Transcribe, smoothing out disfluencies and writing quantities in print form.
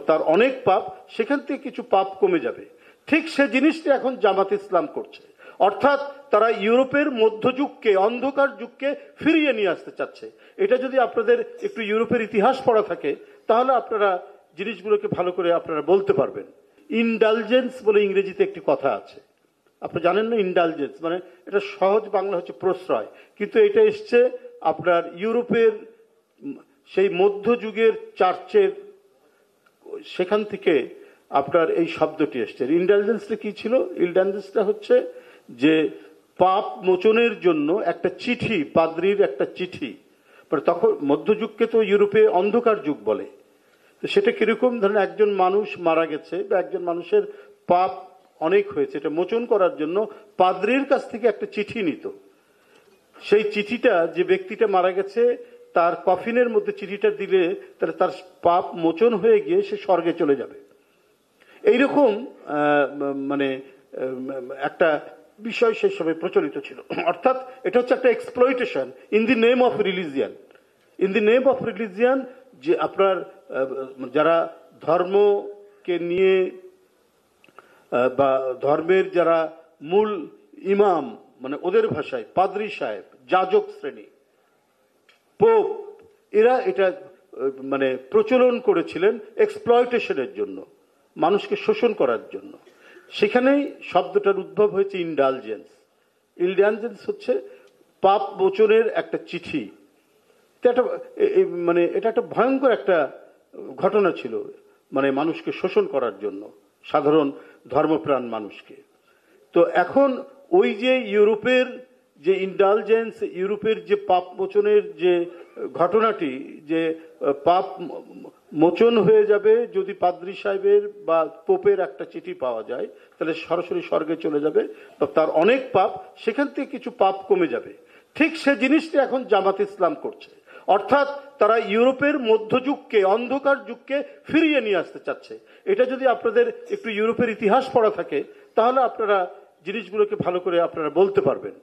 তার অনেক পাপ, সেখান থেকে কিছু পাপ কমে যাবে। ঠিক সে জিনিসটা এখন জামাত ইসলাম করছে, অর্থাৎ তারা ইউরোপের মধ্যযুগকে, অন্ধকার যুগকে ফিরিয়ে নিয়ে আসতে চাচ্ছে। এটা যদি আপনাদের একটু ইউরোপের ইতিহাস পড়া থাকে তাহলে আপনারা জিনিসগুলোকে ভালো করে আপনারা বলতে পারবেন। ইনডালজেন্স বলে ইংরেজিতে একটি কথা আছে, আপনি জানেন না? ইনডালজেন্স মানে এটা সহজ বাংলা হচ্ছে প্রশ্রয়, কিন্তু এটা এসছে আপনার ইউরোপের সেই মধ্যযুগের চার্চের সেখান থেকে আপনার এই শব্দটি এসছে। ইনডালজেন্সটা কি ছিল? ইনডালজেন্সটা হচ্ছে যে পাপ মোচনের জন্য একটা চিঠি, পাদ্রির একটা চিঠি। তখন মধ্যযুগকে তো ইউরোপে অন্ধকার যুগ বলে। তো সেটা কিরকম? ধরেন একজন মানুষ মারা গেছে বা একজন মানুষের পাপ অনেক হয়েছে, এটা মোচন করার জন্য পাদ্রির কাছ থেকে একটা চিঠি নিত। সেই চিঠিটা, যে ব্যক্তিটা মারা গেছে তার কফিনের মধ্যে চিঠিটা দিলে তাহলে তার পাপ মোচন হয়ে গিয়ে সে স্বর্গে চলে যাবে। এইরকম মানে একটা বিষয় সেই সময় প্রচলিত ছিল। অর্থাৎ এটা হচ্ছে একটা exploitation in the name of religion. In the name of religion, যে আপনার যারা ধর্মকে নিয়ে বা ধর্মের যারা মূল ইমাম, মানে ওদের ভাষায় পাদ্রী সাহেব, যাজক শ্রেণী, পোপ, এরা এটা মানে প্রচলন করেছিলেন এক্সপ্লয়টেশনের জন্য, মানুষকে শোষণ করার জন্য। সেখানেই শব্দটার উদ্ভব হয়েছে ইনডালজেন্স। ইনডালজেন্স হচ্ছে পাপ মোচনের একটা চিঠি। মানে এটা একটা ভয়ঙ্কর একটা ঘটনা ছিল, মানে মানুষকে শোষণ করার জন্য, সাধারণ ধর্মপ্রাণ মানুষকে। তো এখন ওই যে ইউরোপের যে ইনডালজেন্স, ইউরোপের যে পাপ মোচনের যে ঘটনাটি, যে পাপ মোচন হয়ে যাবে যদি পাদ্রী সাহেবের বা পোপের একটা চিঠি পাওয়া যায়, তাহলে সরাসরি স্বর্গে চলে যাবে, তার অনেক পাপ, সেখান থেকে কিছু পাপ কমে যাবে। ঠিক সে জিনিসটা এখন জামাত ইসলাম করছে, অর্থাৎ তারা ইউরোপের মধ্যযুগকে, অন্ধকার যুগকে ফিরিয়ে নিয়ে আসতে চাচ্ছে। এটা যদি আপনাদের একটু ইউরোপের ইতিহাস পড়া থাকে তাহলে আপনারা জিনিসগুলোকে ভালো করে আপনারা বলতে পারবেন।